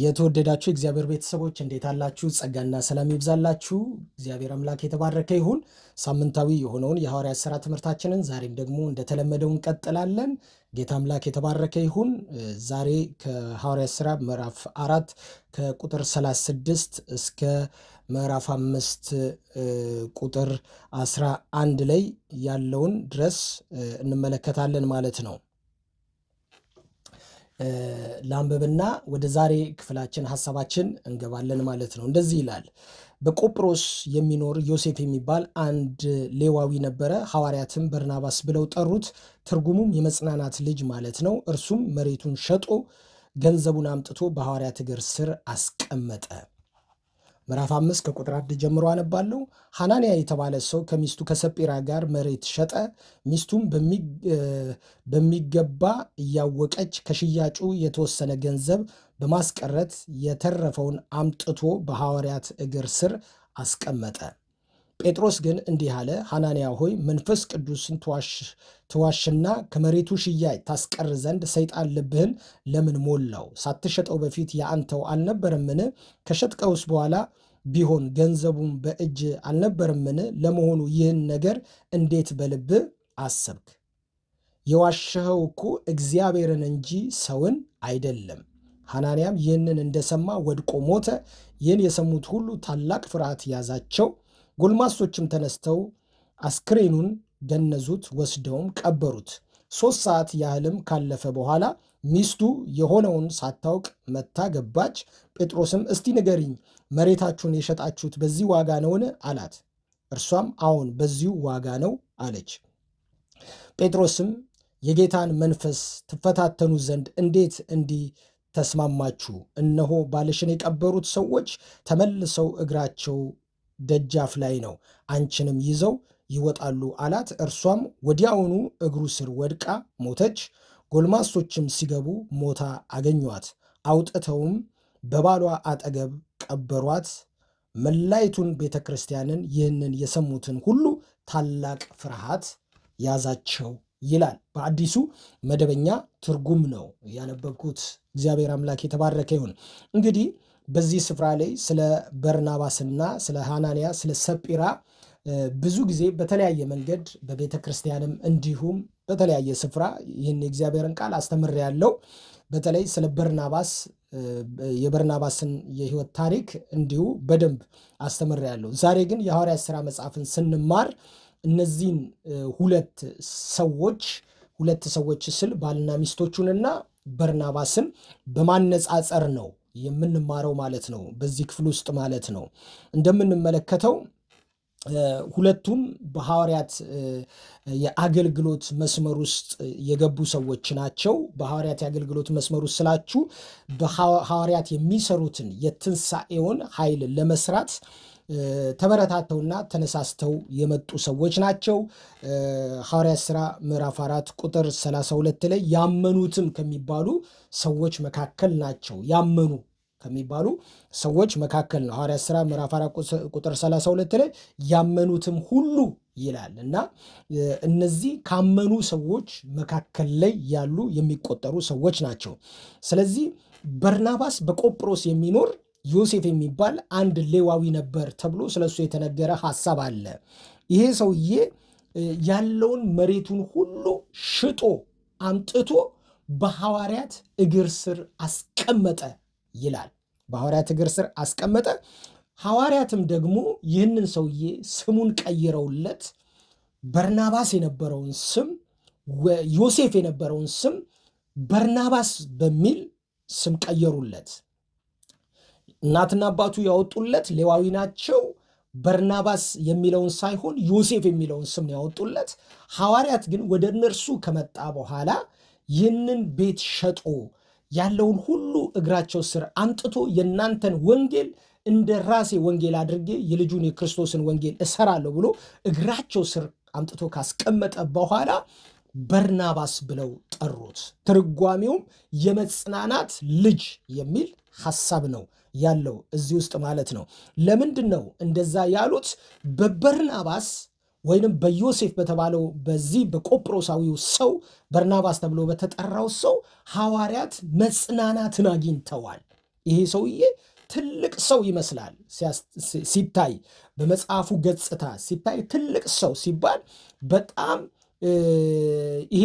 የተወደዳችሁ እግዚአብሔር ቤተሰቦች እንዴት አላችሁ? ጸጋና ሰላም ይብዛላችሁ። እግዚአብሔር አምላክ የተባረከ ይሁን። ሳምንታዊ የሆነውን የሐዋርያት ሥራ ትምህርታችንን ዛሬም ደግሞ እንደተለመደው እንቀጥላለን። ጌታ አምላክ የተባረከ ይሁን። ዛሬ ከሐዋርያት ሥራ ምዕራፍ 4 ከቁጥር 36 እስከ ምዕራፍ 5 ቁጥር 11 ላይ ያለውን ድረስ እንመለከታለን ማለት ነው። ላንብብና ወደ ዛሬ ክፍላችን ሐሳባችን እንገባለን ማለት ነው። እንደዚህ ይላል። በቆጵሮስ የሚኖር ዮሴፍ የሚባል አንድ ሌዋዊ ነበረ። ሐዋርያትም በርናባስ ብለው ጠሩት። ትርጉሙም የመጽናናት ልጅ ማለት ነው። እርሱም መሬቱን ሸጦ ገንዘቡን አምጥቶ በሐዋርያት እግር ስር አስቀመጠ። ምዕራፍ 5 ከቁጥር 1 ጀምሮ አነባለሁ። ሐናንያ የተባለ ሰው ከሚስቱ ከሰጲራ ጋር መሬት ሸጠ። ሚስቱም በሚገባ እያወቀች ከሽያጩ የተወሰነ ገንዘብ በማስቀረት የተረፈውን አምጥቶ በሐዋርያት እግር ስር አስቀመጠ። ጴጥሮስ ግን እንዲህ አለ፣ ሐናንያ ሆይ መንፈስ ቅዱስን ትዋሽና ከመሬቱ ሽያጭ ታስቀር ዘንድ ሰይጣን ልብህን ለምን ሞላው? ሳትሸጠው በፊት የአንተው አልነበረምን? ከሸጥቀውስ በኋላ ቢሆን ገንዘቡን በእጅ አልነበረምን? ለመሆኑ ይህን ነገር እንዴት በልብህ አሰብክ? የዋሸኸው እኮ እግዚአብሔርን እንጂ ሰውን አይደለም። ሐናንያም ይህንን እንደሰማ ወድቆ ሞተ። ይህን የሰሙት ሁሉ ታላቅ ፍርሃት ያዛቸው። ጎልማሶችም ተነስተው አስክሬኑን ገነዙት፣ ወስደውም ቀበሩት። 3 ሰዓት ያህልም ካለፈ በኋላ ሚስቱ የሆነውን ሳታውቅ መታ ገባች። ጴጥሮስም እስቲ ንገሪኝ፣ መሬታችሁን የሸጣችሁት በዚህ ዋጋ ነውን? አላት። እርሷም አዎን፣ በዚሁ ዋጋ ነው አለች። ጴጥሮስም የጌታን መንፈስ ትፈታተኑ ዘንድ እንዴት እንዲህ ተስማማችሁ? እነሆ ባልሽን የቀበሩት ሰዎች ተመልሰው እግራቸው ደጃፍ ላይ ነው፣ አንቺንም ይዘው ይወጣሉ አላት። እርሷም ወዲያውኑ እግሩ ስር ወድቃ ሞተች። ጎልማሶችም ሲገቡ ሞታ አገኟት። አውጥተውም በባሏ አጠገብ ቀበሯት። መላይቱን ቤተ ክርስቲያንን ይህንን የሰሙትን ሁሉ ታላቅ ፍርሃት ያዛቸው ይላል። በአዲሱ መደበኛ ትርጉም ነው ያነበብኩት። እግዚአብሔር አምላክ የተባረከ ይሁን። እንግዲህ በዚህ ስፍራ ላይ ስለ በርናባስና ስለ ሐናንያ ስለ ሰጲራ ብዙ ጊዜ በተለያየ መንገድ በቤተ ክርስቲያንም እንዲሁም በተለያየ ስፍራ ይህን የእግዚአብሔርን ቃል አስተምሬያለሁ። በተለይ ስለ በርናባስ የበርናባስን የሕይወት ታሪክ እንዲሁ በደንብ አስተምሬያለሁ። ዛሬ ግን የሐዋርያት ሥራ መጽሐፍን ስንማር እነዚህን ሁለት ሰዎች ስል ባልና ሚስቶቹንና በርናባስን በማነጻጸር ነው የምንማረው ማለት ነው። በዚህ ክፍል ውስጥ ማለት ነው እንደምንመለከተው ሁለቱም በሐዋርያት የአገልግሎት መስመር ውስጥ የገቡ ሰዎች ናቸው። በሐዋርያት የአገልግሎት መስመር ውስጥ ስላችሁ በሐዋርያት የሚሰሩትን የትንሣኤውን ኃይል ለመስራት ተበረታተውና ተነሳስተው የመጡ ሰዎች ናቸው። ሐዋርያት ሥራ ምዕራፍ 4 ቁጥር 32 ላይ ያመኑትም ከሚባሉ ሰዎች መካከል ናቸው። ያመኑ ከሚባሉ ሰዎች መካከል ነው። ሐዋርያት ሥራ ምዕራፍ 4 ቁጥር 32 ላይ ያመኑትም ሁሉ ይላል እና እነዚህ ካመኑ ሰዎች መካከል ላይ ያሉ የሚቆጠሩ ሰዎች ናቸው። ስለዚህ በርናባስ በቆጵሮስ የሚኖር ዮሴፍ የሚባል አንድ ሌዋዊ ነበር ተብሎ ስለሱ የተነገረ ሐሳብ አለ። ይሄ ሰውዬ ያለውን መሬቱን ሁሉ ሽጦ አምጥቶ በሐዋርያት እግር ስር አስቀመጠ ይላል። በሐዋርያት እግር ስር አስቀመጠ። ሐዋርያትም ደግሞ ይህንን ሰውዬ ስሙን ቀይረውለት በርናባስ የነበረውን ስም ዮሴፍ የነበረውን ስም በርናባስ በሚል ስም ቀየሩለት። እናትና አባቱ ያወጡለት ሌዋዊ ናቸው። በርናባስ የሚለውን ሳይሆን ዮሴፍ የሚለውን ስም ያወጡለት። ሐዋርያት ግን ወደ እነርሱ ከመጣ በኋላ ይህንን ቤት ሸጦ ያለውን ሁሉ እግራቸው ስር አምጥቶ የእናንተን ወንጌል እንደ ራሴ ወንጌል አድርጌ የልጁን የክርስቶስን ወንጌል እሰራለሁ ብሎ እግራቸው ስር አምጥቶ ካስቀመጠ በኋላ በርናባስ ብለው ጠሩት። ትርጓሜውም የመጽናናት ልጅ የሚል ሐሳብ ነው ያለው እዚህ ውስጥ ማለት ነው። ለምንድን ነው እንደዛ ያሉት? በበርናባስ ወይንም በዮሴፍ በተባለው በዚህ በቆጵሮሳዊው ሰው በርናባስ ተብሎ በተጠራው ሰው ሐዋርያት መጽናናትን አግኝተዋል። ይሄ ሰውዬ ትልቅ ሰው ይመስላል ሲታይ፣ በመጽሐፉ ገጽታ ሲታይ ትልቅ ሰው ሲባል በጣም ይሄ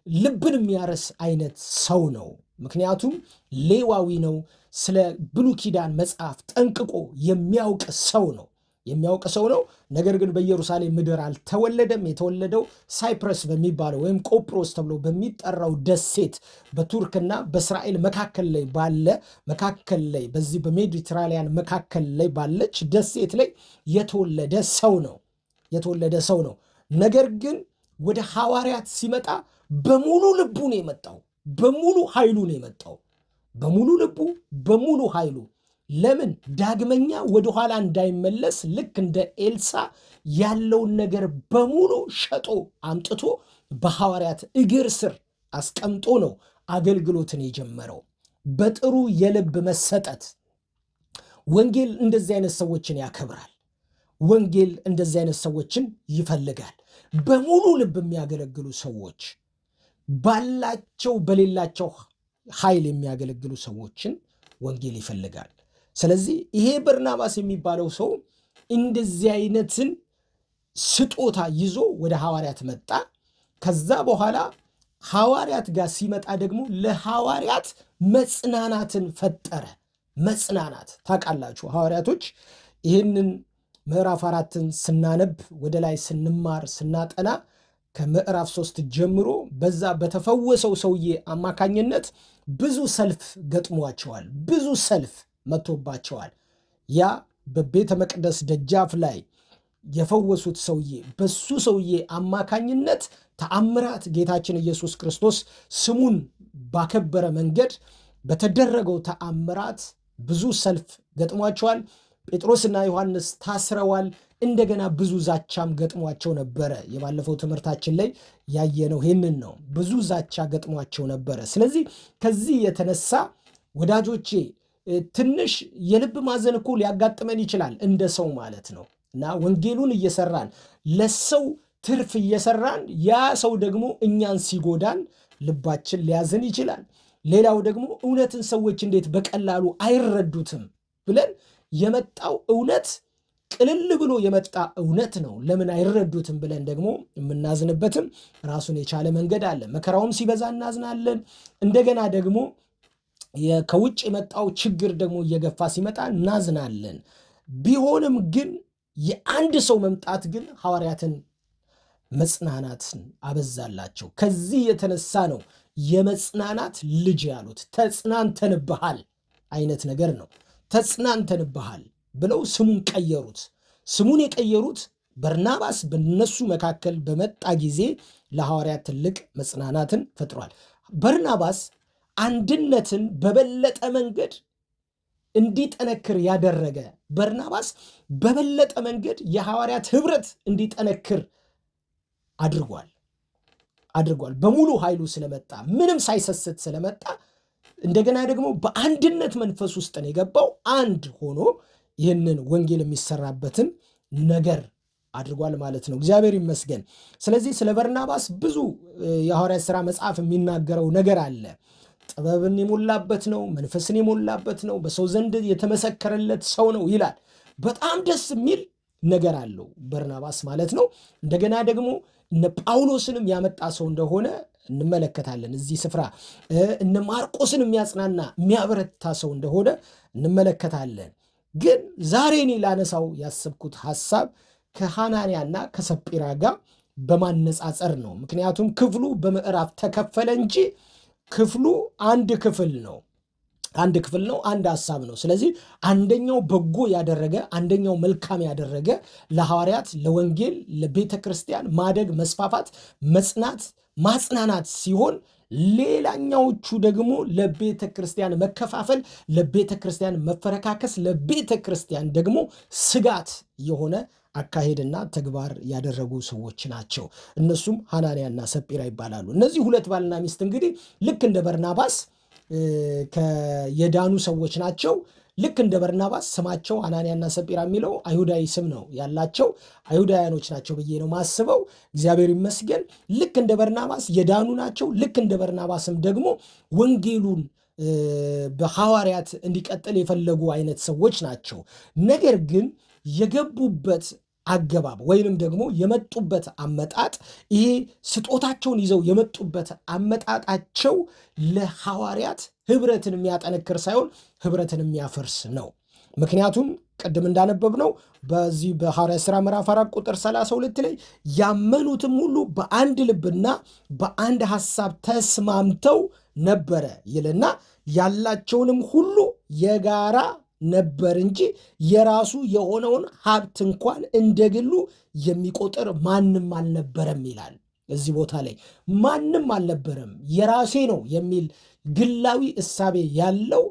ልብን የሚያረስ አይነት ሰው ነው። ምክንያቱም ሌዋዊ ነው። ስለ ብሉይ ኪዳን መጽሐፍ ጠንቅቆ የሚያውቅ ሰው ነው የሚያውቅ ሰው ነው። ነገር ግን በኢየሩሳሌም ምድር አልተወለደም። የተወለደው ሳይፕረስ በሚባለው ወይም ቆጵሮስ ተብሎ በሚጠራው ደሴት በቱርክና በእስራኤል መካከል ላይ በዚህ በሜዲትራሊያን መካከል ላይ ባለች ደሴት ላይ የተወለደ ሰው ነው። ነገር ግን ወደ ሐዋርያት ሲመጣ በሙሉ ልቡ ነው የመጣው። በሙሉ ኃይሉ ነው የመጣው። በሙሉ ልቡ በሙሉ ኃይሉ። ለምን? ዳግመኛ ወደኋላ እንዳይመለስ ልክ እንደ ኤልሳ ያለውን ነገር በሙሉ ሸጦ አምጥቶ በሐዋርያት እግር ስር አስቀምጦ ነው አገልግሎትን የጀመረው። በጥሩ የልብ መሰጠት። ወንጌል እንደዚህ አይነት ሰዎችን ያከብራል። ወንጌል እንደዚህ አይነት ሰዎችን ይፈልጋል። በሙሉ ልብ የሚያገለግሉ ሰዎች፣ ባላቸው በሌላቸው ኃይል የሚያገለግሉ ሰዎችን ወንጌል ይፈልጋል። ስለዚህ ይሄ በርናባስ የሚባለው ሰው እንደዚህ አይነትን ስጦታ ይዞ ወደ ሐዋርያት መጣ። ከዛ በኋላ ሐዋርያት ጋር ሲመጣ ደግሞ ለሐዋርያት መጽናናትን ፈጠረ። መጽናናት ታውቃላችሁ፣ ሐዋርያቶች ይህንን ምዕራፍ 4ን ስናነብ ወደ ላይ ስንማር ስናጠና ከምዕራፍ 3 ጀምሮ በዛ በተፈወሰው ሰውዬ አማካኝነት ብዙ ሰልፍ ገጥሟቸዋል። ብዙ ሰልፍ መጥቶባቸዋል። ያ በቤተ መቅደስ ደጃፍ ላይ የፈወሱት ሰውዬ በሱ ሰውዬ አማካኝነት ተአምራት ጌታችን ኢየሱስ ክርስቶስ ስሙን ባከበረ መንገድ በተደረገው ተአምራት ብዙ ሰልፍ ገጥሟቸዋል። ጴጥሮስና ዮሐንስ ታስረዋል። እንደገና ብዙ ዛቻም ገጥሟቸው ነበረ። የባለፈው ትምህርታችን ላይ ያየነው ይህንን ነው። ብዙ ዛቻ ገጥሟቸው ነበረ። ስለዚህ ከዚህ የተነሳ ወዳጆቼ ትንሽ የልብ ማዘን እኮ ሊያጋጥመን ይችላል፣ እንደ ሰው ማለት ነው። እና ወንጌሉን እየሰራን ለሰው ትርፍ እየሰራን ያ ሰው ደግሞ እኛን ሲጎዳን ልባችን ሊያዝን ይችላል። ሌላው ደግሞ እውነትን ሰዎች እንዴት በቀላሉ አይረዱትም ብለን የመጣው እውነት ቅልል ብሎ የመጣ እውነት ነው፣ ለምን አይረዱትም ብለን ደግሞ የምናዝንበትም ራሱን የቻለ መንገድ አለ። መከራውም ሲበዛ እናዝናለን። እንደገና ደግሞ ከውጭ የመጣው ችግር ደግሞ እየገፋ ሲመጣ እናዝናለን። ቢሆንም ግን የአንድ ሰው መምጣት ግን ሐዋርያትን መጽናናትን አበዛላቸው። ከዚህ የተነሳ ነው የመጽናናት ልጅ ያሉት። ተጽናንተንብሃል አይነት ነገር ነው። ተጽናንተንብሃል ብለው ስሙን ቀየሩት። ስሙን የቀየሩት በርናባስ በነሱ መካከል በመጣ ጊዜ ለሐዋርያት ትልቅ መጽናናትን ፈጥሯል። በርናባስ አንድነትን በበለጠ መንገድ እንዲጠነክር ያደረገ፣ በርናባስ በበለጠ መንገድ የሐዋርያት ኅብረት እንዲጠነክር አድርጓል። በሙሉ ኃይሉ ስለመጣ፣ ምንም ሳይሰስት ስለመጣ፣ እንደገና ደግሞ በአንድነት መንፈስ ውስጥ ነው የገባው። አንድ ሆኖ ይህንን ወንጌል የሚሰራበትን ነገር አድርጓል ማለት ነው። እግዚአብሔር ይመስገን። ስለዚህ ስለ በርናባስ ብዙ የሐዋርያት ሥራ መጽሐፍ የሚናገረው ነገር አለ። ጥበብን የሞላበት ነው፣ መንፈስን የሞላበት ነው፣ በሰው ዘንድ የተመሰከረለት ሰው ነው ይላል። በጣም ደስ የሚል ነገር አለው በርናባስ ማለት ነው። እንደገና ደግሞ እነ ጳውሎስንም ያመጣ ሰው እንደሆነ እንመለከታለን። እዚህ ስፍራ እነ ማርቆስን የሚያጽናና የሚያበረታ ሰው እንደሆነ እንመለከታለን። ግን ዛሬ እኔ ላነሳው ያሰብኩት ሐሳብ ከሐናንያና ከሰጲራ ጋር በማነጻጸር ነው። ምክንያቱም ክፍሉ በምዕራፍ ተከፈለ እንጂ ክፍሉ አንድ ክፍል ነው፣ አንድ ሐሳብ ነው። ስለዚህ አንደኛው በጎ ያደረገ፣ አንደኛው መልካም ያደረገ ለሐዋርያት፣ ለወንጌል፣ ለቤተ ክርስቲያን ማደግ፣ መስፋፋት፣ መጽናት፣ ማጽናናት ሲሆን ሌላኛዎቹ ደግሞ ለቤተ ክርስቲያን መከፋፈል፣ ለቤተ ክርስቲያን መፈረካከስ፣ ለቤተ ክርስቲያን ደግሞ ስጋት የሆነ አካሄድና ተግባር ያደረጉ ሰዎች ናቸው። እነሱም ሐናንያና ሰጲራ ይባላሉ። እነዚህ ሁለት ባልና ሚስት እንግዲህ ልክ እንደ በርናባስ የዳኑ ሰዎች ናቸው። ልክ እንደ በርናባስ ስማቸው ሐናንያና ሰጲራ የሚለው አይሁዳዊ ስም ነው ያላቸው፣ አይሁዳውያኖች ናቸው ብዬ ነው ማስበው። እግዚአብሔር ይመስገን። ልክ እንደ በርናባስ የዳኑ ናቸው። ልክ እንደ በርናባስም ደግሞ ወንጌሉን በሐዋርያት እንዲቀጥል የፈለጉ አይነት ሰዎች ናቸው። ነገር ግን የገቡበት አገባብ ወይንም ደግሞ የመጡበት አመጣጥ ይሄ ስጦታቸውን ይዘው የመጡበት አመጣጣቸው ለሐዋርያት ህብረትን የሚያጠነክር ሳይሆን ህብረትን የሚያፈርስ ነው። ምክንያቱም ቅድም እንዳነበብነው በዚህ በሐዋርያት ሥራ ምዕራፍ 4 ቁጥር 32 ላይ ያመኑትም ሁሉ በአንድ ልብና በአንድ ሐሳብ ተስማምተው ነበረ ይልና ያላቸውንም ሁሉ የጋራ ነበር እንጂ የራሱ የሆነውን ሀብት እንኳን እንደግሉ የሚቆጥር ማንም አልነበረም ይላል። እዚህ ቦታ ላይ ማንም አልነበረም፣ የራሴ ነው የሚል ግላዊ እሳቤ ያለው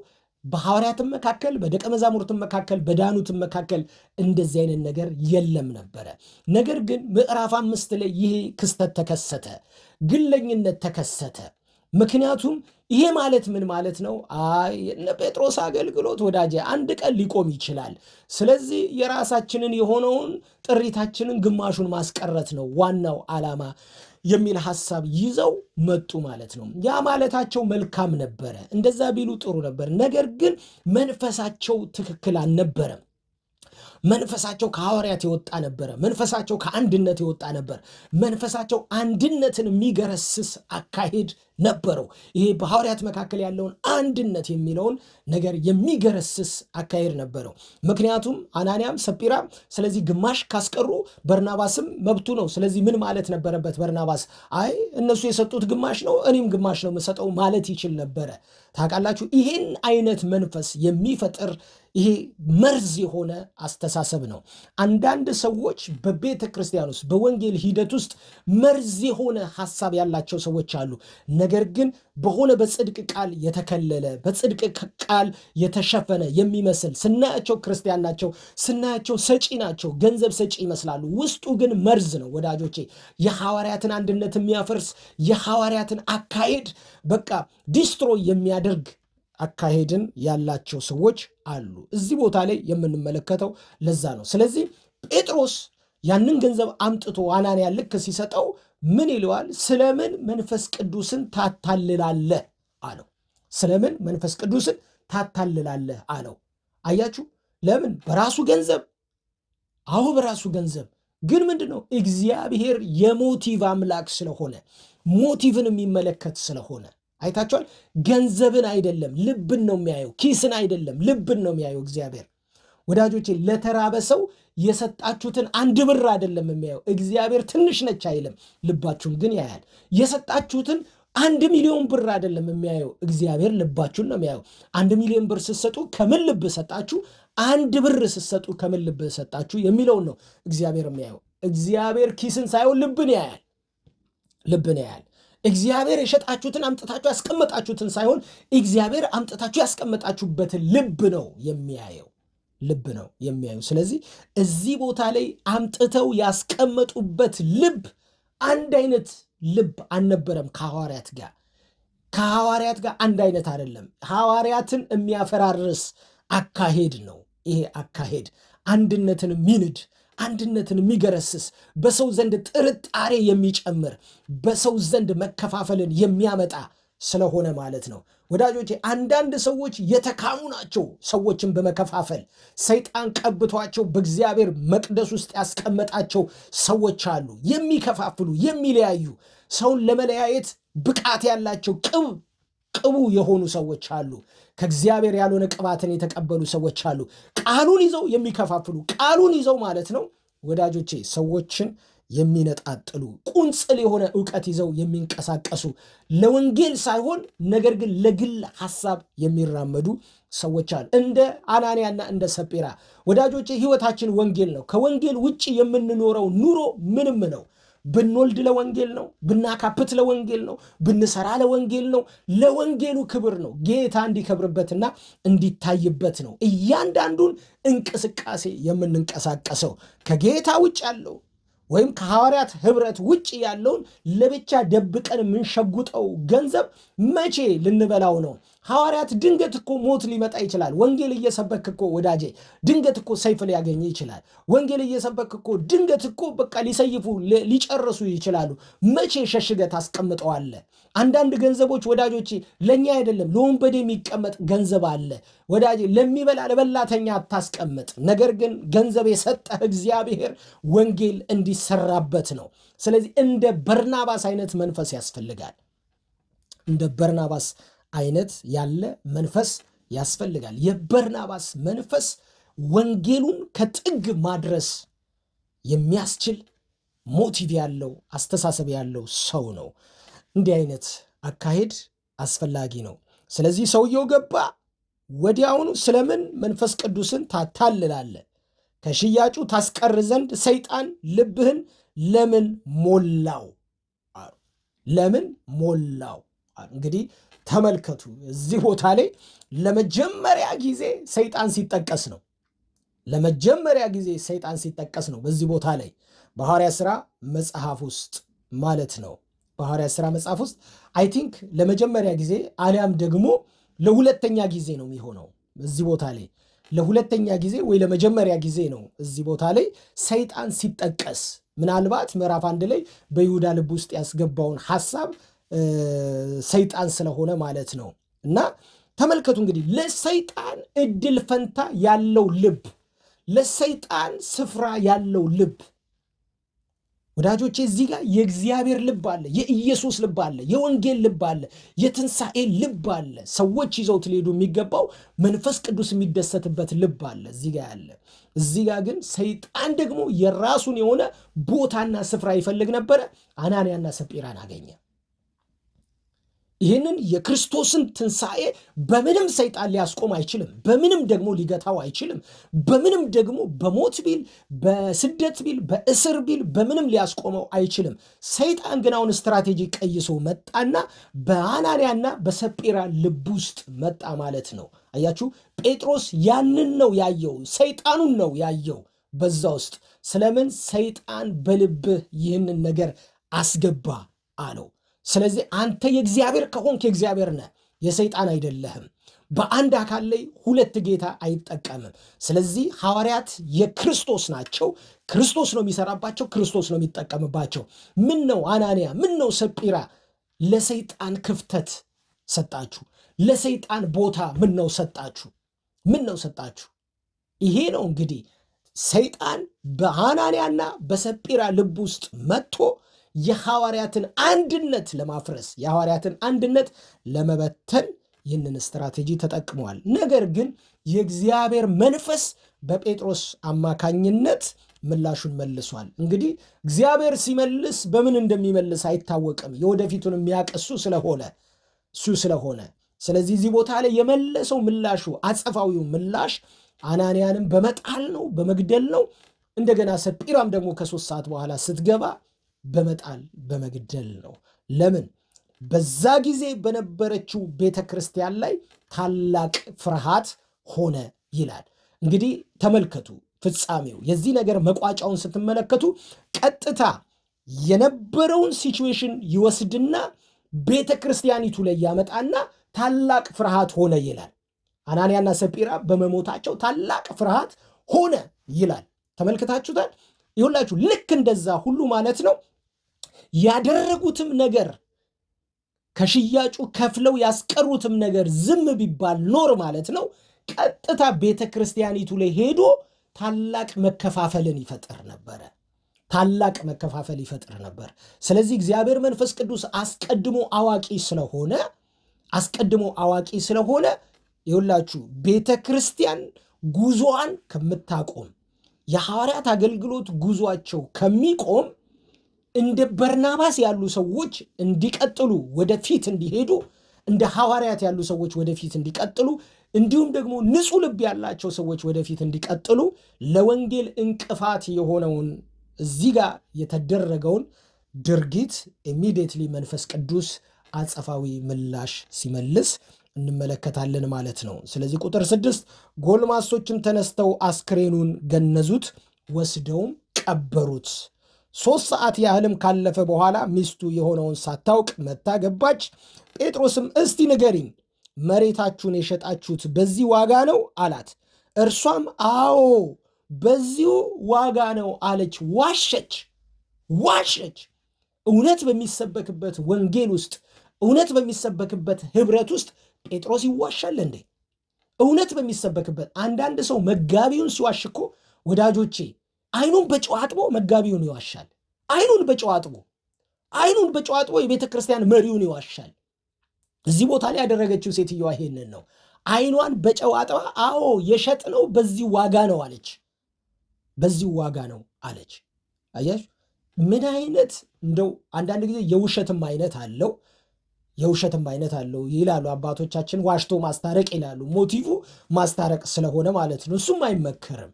በሐዋርያትም መካከል በደቀ መዛሙርትም መካከል በዳኑትም መካከል እንደዚህ አይነት ነገር የለም ነበረ። ነገር ግን ምዕራፍ 5 ላይ ይሄ ክስተት ተከሰተ፣ ግለኝነት ተከሰተ። ምክንያቱም ይሄ ማለት ምን ማለት ነው? የነ ጴጥሮስ አገልግሎት ወዳጄ አንድ ቀን ሊቆም ይችላል። ስለዚህ የራሳችንን የሆነውን ጥሪታችንን ግማሹን ማስቀረት ነው ዋናው ዓላማ የሚል ሐሳብ ይዘው መጡ ማለት ነው። ያ ማለታቸው መልካም ነበረ፣ እንደዛ ቢሉ ጥሩ ነበር። ነገር ግን መንፈሳቸው ትክክል አልነበረም። መንፈሳቸው ከሐዋርያት የወጣ ነበረ። መንፈሳቸው ከአንድነት የወጣ ነበር። መንፈሳቸው አንድነትን የሚገረስስ አካሄድ ነበረው። ይሄ በሐዋርያት መካከል ያለውን አንድነት የሚለውን ነገር የሚገረስስ አካሄድ ነበረው። ምክንያቱም አናንያም ሰጲራም ስለዚህ ግማሽ ካስቀሩ በርናባስም መብቱ ነው። ስለዚህ ምን ማለት ነበረበት? በርናባስ አይ እነሱ የሰጡት ግማሽ ነው፣ እኔም ግማሽ ነው የምሰጠው ማለት ይችል ነበረ። ታውቃላችሁ፣ ይሄን አይነት መንፈስ የሚፈጥር ይሄ መርዝ የሆነ አስተሳሰብ ነው። አንዳንድ ሰዎች በቤተ ክርስቲያን ውስጥ በወንጌል ሂደት ውስጥ መርዝ የሆነ ሐሳብ ያላቸው ሰዎች አሉ። ነገር ግን በሆነ በጽድቅ ቃል የተከለለ በጽድቅ ቃል የተሸፈነ የሚመስል ስናያቸው ክርስቲያን ናቸው፣ ስናያቸው ሰጪ ናቸው፣ ገንዘብ ሰጪ ይመስላሉ። ውስጡ ግን መርዝ ነው ወዳጆቼ። የሐዋርያትን አንድነት የሚያፈርስ የሐዋርያትን አካሄድ በቃ ዲስትሮይ የሚያደርግ አካሄድን ያላቸው ሰዎች አሉ። እዚህ ቦታ ላይ የምንመለከተው ለዛ ነው። ስለዚህ ጴጥሮስ ያንን ገንዘብ አምጥቶ አናንያ ልክ ሲሰጠው ምን ይለዋል? ስለምን መንፈስ ቅዱስን ታታልላለህ አለው። ስለምን መንፈስ ቅዱስን ታታልላለህ አለው። አያችሁ፣ ለምን? በራሱ ገንዘብ። አሁ በራሱ ገንዘብ ግን ምንድን ነው? እግዚአብሔር የሞቲቭ አምላክ ስለሆነ ሞቲቭን የሚመለከት ስለሆነ አይታችኋል። ገንዘብን አይደለም ልብን ነው የሚያየው። ኪስን አይደለም ልብን ነው የሚያየው እግዚአብሔር። ወዳጆቼ ለተራበ ሰው የሰጣችሁትን 1 ብር አይደለም የሚያየው እግዚአብሔር። ትንሽ ነች አይልም፣ ልባችሁን ግን ያያል። የሰጣችሁትን 1 ሚሊዮን ብር አይደለም የሚያየው እግዚአብሔር፣ ልባችሁን ነው የሚያየው። 1 ሚሊዮን ብር ስትሰጡ ከምን ልብ ሰጣችሁ፣ 1 ብር ስትሰጡ ከምን ልብ ሰጣችሁ የሚለውን ነው እግዚአብሔር የሚያየው። እግዚአብሔር ኪስን ሳይሆን ልብን ያያል፣ ልብን ያያል። እግዚአብሔር የሸጣችሁትን አምጥታችሁ ያስቀመጣችሁትን ሳይሆን እግዚአብሔር አምጥታችሁ ያስቀመጣችሁበትን ልብ ነው የሚያየው፣ ልብ ነው የሚያየው። ስለዚህ እዚህ ቦታ ላይ አምጥተው ያስቀመጡበት ልብ አንድ አይነት ልብ አልነበረም ከሐዋርያት ጋር። ከሐዋርያት ጋር አንድ አይነት አይደለም። ሐዋርያትን የሚያፈራርስ አካሄድ ነው ይሄ አካሄድ። አንድነትን የሚንድ አንድነትን የሚገረስስ በሰው ዘንድ ጥርጣሬ የሚጨምር በሰው ዘንድ መከፋፈልን የሚያመጣ ስለሆነ ማለት ነው። ወዳጆቼ አንዳንድ ሰዎች የተካኑ ናቸው። ሰዎችን በመከፋፈል ሰይጣን ቀብቷቸው በእግዚአብሔር መቅደስ ውስጥ ያስቀመጣቸው ሰዎች አሉ። የሚከፋፍሉ፣ የሚለያዩ፣ ሰውን ለመለያየት ብቃት ያላቸው ቅቡ የሆኑ ሰዎች አሉ። ከእግዚአብሔር ያልሆነ ቅባትን የተቀበሉ ሰዎች አሉ። ቃሉን ይዘው የሚከፋፍሉ፣ ቃሉን ይዘው ማለት ነው ወዳጆቼ ሰዎችን የሚነጣጥሉ፣ ቁንጽል የሆነ ዕውቀት ይዘው የሚንቀሳቀሱ፣ ለወንጌል ሳይሆን ነገር ግን ለግል ሐሳብ የሚራመዱ ሰዎች አሉ። እንደ አናንያና እንደ ሰጲራ ወዳጆቼ ህይወታችን ወንጌል ነው። ከወንጌል ውጭ የምንኖረው ኑሮ ምንም ነው። ብንወልድ ለወንጌል ነው፣ ብናካፕት ለወንጌል ነው፣ ብንሰራ ለወንጌል ነው። ለወንጌሉ ክብር ነው፣ ጌታ እንዲከብርበትና እንዲታይበት ነው እያንዳንዱን እንቅስቃሴ የምንንቀሳቀሰው። ከጌታ ውጭ ያለው ወይም ከሐዋርያት ህብረት ውጭ ያለውን ለብቻ ደብቀን የምንሸጉጠው ገንዘብ መቼ ልንበላው ነው? ሐዋርያት ድንገት እኮ ሞት ሊመጣ ይችላል። ወንጌል እየሰበክ እኮ ወዳጄ ድንገት እኮ ሰይፍ ሊያገኝ ይችላል። ወንጌል እየሰበክ እኮ ድንገት እኮ በቃ ሊሰይፉ ሊጨርሱ ይችላሉ። መቼ ሸሽገህ ታስቀምጠዋለህ? አንዳንድ ገንዘቦች ወዳጆቼ ለእኛ አይደለም ለወንበዴ የሚቀመጥ ገንዘብ አለ ወዳጄ። ለሚበላ ለበላተኛ አታስቀምጥ። ነገር ግን ገንዘብ የሰጠህ እግዚአብሔር ወንጌል እንዲሰራበት ነው። ስለዚህ እንደ በርናባስ አይነት መንፈስ ያስፈልጋል። እንደ በርናባስ አይነት ያለ መንፈስ ያስፈልጋል። የበርናባስ መንፈስ ወንጌሉን ከጥግ ማድረስ የሚያስችል ሞቲቭ ያለው አስተሳሰብ ያለው ሰው ነው። እንዲህ አይነት አካሄድ አስፈላጊ ነው። ስለዚህ ሰውየው ገባ። ወዲያውኑ ስለምን መንፈስ ቅዱስን ታታልላለህ? ከሽያጩ ታስቀር ዘንድ ሰይጣን ልብህን ለምን ሞላው? ለምን ሞላው? እንግዲህ ተመልከቱ፣ እዚህ ቦታ ላይ ለመጀመሪያ ጊዜ ሰይጣን ሲጠቀስ ነው። ለመጀመሪያ ጊዜ ሰይጣን ሲጠቀስ ነው በዚህ ቦታ ላይ በሐዋርያት ሥራ መጽሐፍ ውስጥ ማለት ነው። በሐዋርያት ሥራ መጽሐፍ ውስጥ አይ ቲንክ ለመጀመሪያ ጊዜ አሊያም ደግሞ ለሁለተኛ ጊዜ ነው የሚሆነው። እዚህ ቦታ ላይ ለሁለተኛ ጊዜ ወይ ለመጀመሪያ ጊዜ ነው እዚህ ቦታ ላይ ሰይጣን ሲጠቀስ። ምናልባት ምዕራፍ 1 ላይ በይሁዳ ልብ ውስጥ ያስገባውን ሐሳብ ሰይጣን ስለሆነ ማለት ነው። እና ተመልከቱ እንግዲህ ለሰይጣን እድል ፈንታ ያለው ልብ፣ ለሰይጣን ስፍራ ያለው ልብ ወዳጆቼ፣ እዚህ ጋር የእግዚአብሔር ልብ አለ፣ የኢየሱስ ልብ አለ፣ የወንጌል ልብ አለ፣ የትንሣኤ ልብ አለ። ሰዎች ይዘውት ሊሄዱ የሚገባው መንፈስ ቅዱስ የሚደሰትበት ልብ አለ እዚህ ጋር ያለ። እዚህ ጋር ግን ሰይጣን ደግሞ የራሱን የሆነ ቦታና ስፍራ ይፈልግ ነበረ። አናንያና ሰጲራን አገኘ። ይህንን የክርስቶስን ትንሣኤ በምንም ሰይጣን ሊያስቆም አይችልም። በምንም ደግሞ ሊገታው አይችልም። በምንም ደግሞ በሞት ቢል፣ በስደት ቢል፣ በእስር ቢል በምንም ሊያስቆመው አይችልም። ሰይጣን ግን አሁን ስትራቴጂ ቀይሶ መጣና በአናንያና በሰጲራ ልብ ውስጥ መጣ ማለት ነው። አያችሁ፣ ጴጥሮስ ያንን ነው ያየው፣ ሰይጣኑን ነው ያየው በዛ ውስጥ። ስለምን ሰይጣን በልብህ ይህንን ነገር አስገባ አለው። ስለዚህ አንተ የእግዚአብሔር ከሆንክ የእግዚአብሔር ነህ፣ የሰይጣን አይደለህም። በአንድ አካል ላይ ሁለት ጌታ አይጠቀምም። ስለዚህ ሐዋርያት የክርስቶስ ናቸው። ክርስቶስ ነው የሚሰራባቸው፣ ክርስቶስ ነው የሚጠቀምባቸው። ምን ነው አናንያ፣ ምን ነው ሰጲራ ለሰይጣን ክፍተት ሰጣችሁ? ለሰይጣን ቦታ ምን ነው ሰጣችሁ? ምን ነው ሰጣችሁ? ይሄ ነው እንግዲህ ሰይጣን በአናንያና በሰጲራ ልብ ውስጥ መጥቶ የሐዋርያትን አንድነት ለማፍረስ፣ የሐዋርያትን አንድነት ለመበተን ይህንን ስትራቴጂ ተጠቅመዋል። ነገር ግን የእግዚአብሔር መንፈስ በጴጥሮስ አማካኝነት ምላሹን መልሷል። እንግዲህ እግዚአብሔር ሲመልስ በምን እንደሚመልስ አይታወቅም። የወደፊቱን የሚያውቅ እሱ ስለሆነ ስለዚህ እዚህ ቦታ ላይ የመለሰው ምላሹ አጸፋዊው ምላሽ አናንያንም በመጣል ነው፣ በመግደል ነው። እንደገና ሰጲራም ደግሞ ከ3 ሰዓት በኋላ ስትገባ በመጣል በመግደል ነው። ለምን? በዛ ጊዜ በነበረችው ቤተ ክርስቲያን ላይ ታላቅ ፍርሃት ሆነ ይላል። እንግዲህ ተመልከቱ ፍጻሜው፣ የዚህ ነገር መቋጫውን ስትመለከቱ ቀጥታ የነበረውን ሲቹዌሽን ይወስድና ቤተ ክርስቲያኒቱ ላይ ያመጣና ታላቅ ፍርሃት ሆነ ይላል። አናንያና ሰጲራ በመሞታቸው ታላቅ ፍርሃት ሆነ ይላል። ተመልክታችሁታል። ይሁላችሁ ልክ እንደዛ ሁሉ ማለት ነው ያደረጉትም ነገር ከሽያጩ ከፍለው ያስቀሩትም ነገር ዝም ቢባል ኖር ማለት ነው ቀጥታ ቤተ ክርስቲያኒቱ ላይ ሄዶ ታላቅ መከፋፈልን ይፈጥር ነበረ። ታላቅ መከፋፈል ይፈጥር ነበር። ስለዚህ እግዚአብሔር መንፈስ ቅዱስ አስቀድሞ አዋቂ ስለሆነ ይሁላችሁ ቤተ ክርስቲያን ጉዞዋን ከምታቆም፣ የሐዋርያት አገልግሎት ጉዟቸው ከሚቆም እንደ በርናባስ ያሉ ሰዎች እንዲቀጥሉ፣ ወደፊት እንዲሄዱ፣ እንደ ሐዋርያት ያሉ ሰዎች ወደፊት እንዲቀጥሉ፣ እንዲሁም ደግሞ ንጹሕ ልብ ያላቸው ሰዎች ወደፊት እንዲቀጥሉ ለወንጌል እንቅፋት የሆነውን እዚህ ጋር የተደረገውን ድርጊት ኢሚዲየትሊ መንፈስ ቅዱስ አጸፋዊ ምላሽ ሲመልስ እንመለከታለን ማለት ነው። ስለዚህ ቁጥር 6 ጎልማሶችም ተነስተው አስክሬኑን ገነዙት፣ ወስደውም ቀበሩት። 3 ሰዓት ያህልም ካለፈ በኋላ ሚስቱ የሆነውን ሳታውቅ መታ ገባች። ጴጥሮስም እስቲ ንገሪኝ፣ መሬታችሁን የሸጣችሁት በዚህ ዋጋ ነው አላት። እርሷም አዎ በዚሁ ዋጋ ነው አለች። ዋሸች። እውነት በሚሰበክበት ወንጌል ውስጥ፣ እውነት በሚሰበክበት ህብረት ውስጥ ጴጥሮስ ይዋሻል እንዴ? እውነት በሚሰበክበት አንዳንድ ሰው መጋቢውን ሲዋሽ እኮ ወዳጆቼ አይኑን በጨው አጥቦ መጋቢውን ይዋሻል። አይኑን በጨው አጥቦ የቤተ ክርስቲያን መሪውን ይዋሻል። እዚህ ቦታ ላይ ያደረገችው ሴትዮዋ ይሄንን ነው። አይኗን በጨው አጥባ አዎ የሸጥነው በዚህ ዋጋ ነው አለች። በዚህ ዋጋ ነው አለች። አያሽ ምን አይነት እንደው አንዳንድ ጊዜ የውሸትም አይነት አለው ይላሉ አባቶቻችን። ዋሽቶ ማስታረቅ ይላሉ። ሞቲቭ ማስታረቅ ስለሆነ ማለት ነው። እሱም አይመከርም።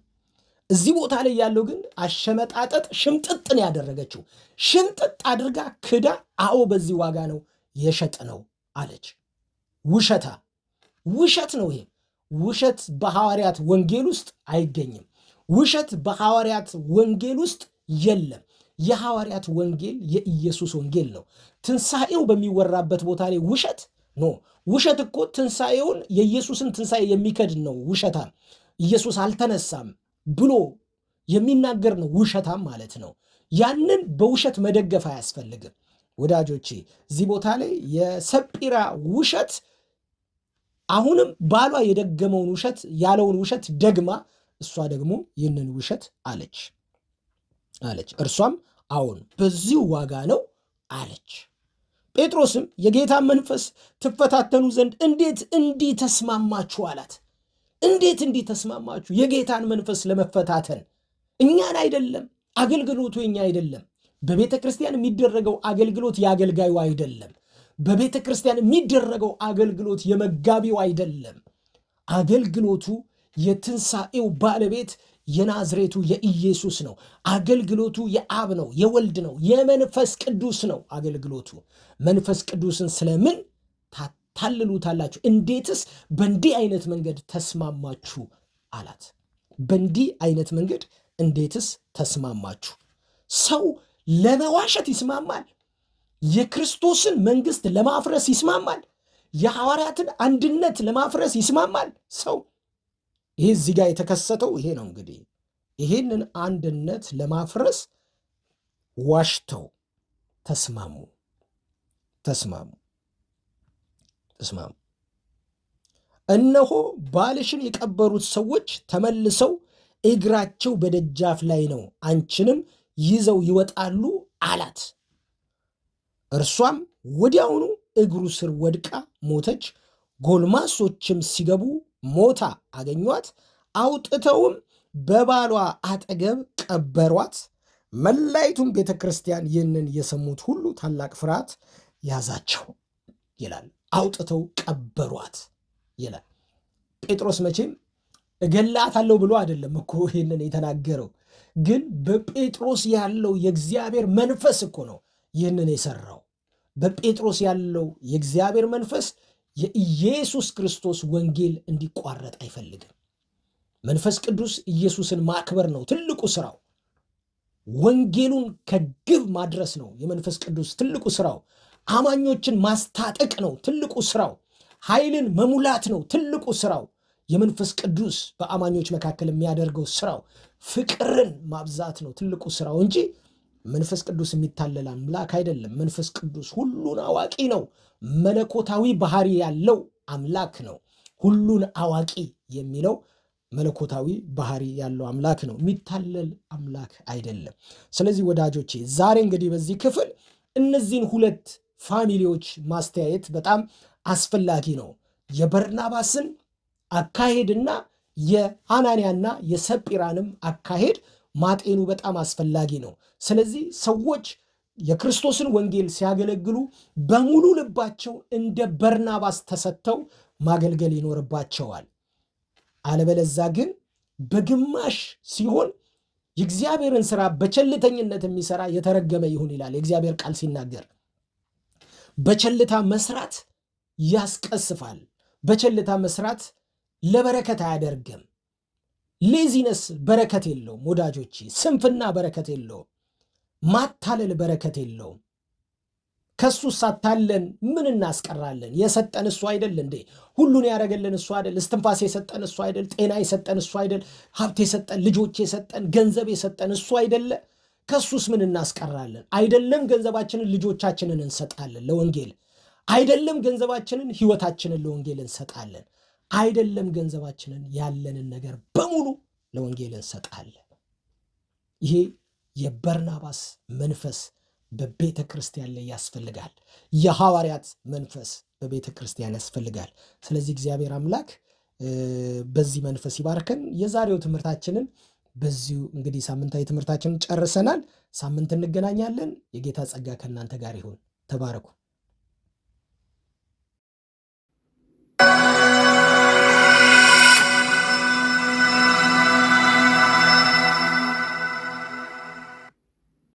እዚህ ቦታ ላይ ያለው ግን አሸመጣጠጥ ሽምጥጥን ያደረገችው ሽምጥጥ አድርጋ ክዳ አዎ በዚህ ዋጋ ነው የሸጥነው አለች። ውሸት ነው ይሄ። ውሸት በሐዋርያት ወንጌል ውስጥ አይገኝም። ውሸት በሐዋርያት ወንጌል ውስጥ የለም። የሐዋርያት ወንጌል የኢየሱስ ወንጌል ነው። ትንሣኤው በሚወራበት ቦታ ላይ ውሸት እኮ ትንሣኤውን የኢየሱስን ትንሣኤ የሚከድ ነው ውሸታም። ኢየሱስ አልተነሳም ብሎ የሚናገር ነው ውሸታም ማለት ነው። ያንን በውሸት መደገፍ አያስፈልግም ወዳጆቼ። እዚህ ቦታ ላይ የሰጲራ ውሸት አሁንም ባሏ የደገመውን ውሸት ያለውን ውሸት ደግማ እሷ ደግሞ ይህንን ውሸት አለች። እርሷም አዎን በዚሁ ዋጋ ነው አለች። ጴጥሮስም የጌታን መንፈስ ትፈታተኑ ዘንድ እንዴት እንዲህ ተስማማችሁ አላት። እንዴት እንዲህ ተስማማችሁ? የጌታን መንፈስ ለመፈታተን እኛን አይደለም፣ አገልግሎቱ የኛ አይደለም። በቤተ ክርስቲያን የሚደረገው አገልግሎት የአገልጋዩ አይደለም። በቤተ ክርስቲያን የሚደረገው አገልግሎት የመጋቢው አይደለም። አገልግሎቱ የትንሣኤው ባለቤት የናዝሬቱ የኢየሱስ ነው። አገልግሎቱ የአብ ነው፣ የወልድ ነው፣ የመንፈስ ቅዱስ ነው። አገልግሎቱ መንፈስ ቅዱስን ስለምን ታልሉታላችሁ? እንዴትስ በእንዲህ አይነት መንገድ ተስማማችሁ አላት። በእንዲህ አይነት መንገድ እንዴትስ ተስማማችሁ? ሰው ለመዋሸት ይስማማል። የክርስቶስን መንግሥት ለማፍረስ ይስማማል። የሐዋርያትን አንድነት ለማፍረስ ይስማማል ሰው። ይሄ እዚህ ጋር የተከሰተው ይሄ ነው። እንግዲህ ይሄንን አንድነት ለማፍረስ ዋሽተው ተስማሙ። እነሆ ባልሽን የቀበሩት ሰዎች ተመልሰው እግራቸው በደጃፍ ላይ ነው፣ አንቺንም ይዘው ይወጣሉ አላት። እርሷም ወዲያውኑ እግሩ ስር ወድቃ ሞተች። ጎልማሶችም ሲገቡ ሞታ አገኟት፣ አውጥተውም በባሏ አጠገብ ቀበሯት። መላይቱም ቤተ ክርስቲያን ይህንን የሰሙት ሁሉ ታላቅ ፍርሃት ያዛቸው ይላል። አውጥተው ቀበሯት ይላል። ጴጥሮስ መቼም እገላታለሁ ብሎ አይደለም እኮ ይህንን የተናገረው፣ ግን በጴጥሮስ ያለው የእግዚአብሔር መንፈስ እኮ ነው ይህንን የሰራው። በጴጥሮስ ያለው የእግዚአብሔር መንፈስ የኢየሱስ ክርስቶስ ወንጌል እንዲቋረጥ አይፈልግም። መንፈስ ቅዱስ ኢየሱስን ማክበር ነው ትልቁ ስራው። ወንጌሉን ከግብ ማድረስ ነው የመንፈስ ቅዱስ ትልቁ ስራው። አማኞችን ማስታጠቅ ነው ትልቁ ስራው። ኃይልን መሙላት ነው ትልቁ ስራው። የመንፈስ ቅዱስ በአማኞች መካከል የሚያደርገው ስራው ፍቅርን ማብዛት ነው ትልቁ ስራው እንጂ መንፈስ ቅዱስ የሚታለል አምላክ አይደለም። መንፈስ ቅዱስ ሁሉን አዋቂ ነው። መለኮታዊ ባህሪ ያለው አምላክ ነው። ሁሉን አዋቂ የሚለው መለኮታዊ ባህሪ ያለው አምላክ ነው። የሚታለል አምላክ አይደለም። ስለዚህ ወዳጆቼ ዛሬ እንግዲህ በዚህ ክፍል እነዚህን ሁለት ፋሚሊዎች ማስተያየት በጣም አስፈላጊ ነው። የበርናባስን አካሄድና የሐናንያና የሰጲራንም አካሄድ ማጤኑ በጣም አስፈላጊ ነው። ስለዚህ ሰዎች የክርስቶስን ወንጌል ሲያገለግሉ በሙሉ ልባቸው እንደ በርናባስ ተሰጥተው ማገልገል ይኖርባቸዋል። አለበለዛ ግን በግማሽ ሲሆን የእግዚአብሔርን ስራ በቸልተኝነት የሚሰራ የተረገመ ይሁን ይላል የእግዚአብሔር ቃል ሲናገር። በቸልታ መስራት ያስቀስፋል። በቸልታ መስራት ለበረከት አያደርግም። ሌዚነስ በረከት የለውም ወዳጆቼ። ስንፍና በረከት የለውም። ማታለል በረከት የለውም። ከሱ ሳታለን ምን እናስቀራለን? የሰጠን እሱ አይደል እንዴ? ሁሉን ያደረገልን እሱ አይደል? እስትንፋስ የሰጠን እሱ አይደል? ጤና የሰጠን እሱ አይደል? ሀብት የሰጠን፣ ልጆች የሰጠን፣ ገንዘብ የሰጠን እሱ አይደለ? ከሱስ ምን እናስቀራለን? አይደለም ገንዘባችንን ልጆቻችንን እንሰጣለን ለወንጌል። አይደለም ገንዘባችንን ህይወታችንን ለወንጌል እንሰጣለን። አይደለም ገንዘባችንን ያለንን ነገር በሙሉ ለወንጌል እንሰጣለን። ይሄ የበርናባስ መንፈስ በቤተ ክርስቲያን ላይ ያስፈልጋል። የሐዋርያት መንፈስ በቤተ ክርስቲያን ያስፈልጋል። ስለዚህ እግዚአብሔር አምላክ በዚህ መንፈስ ይባርከን። የዛሬው ትምህርታችንን በዚሁ እንግዲህ ሳምንታዊ ትምህርታችንን ጨርሰናል። ሳምንት እንገናኛለን። የጌታ ጸጋ ከእናንተ ጋር ይሁን። ተባረኩ።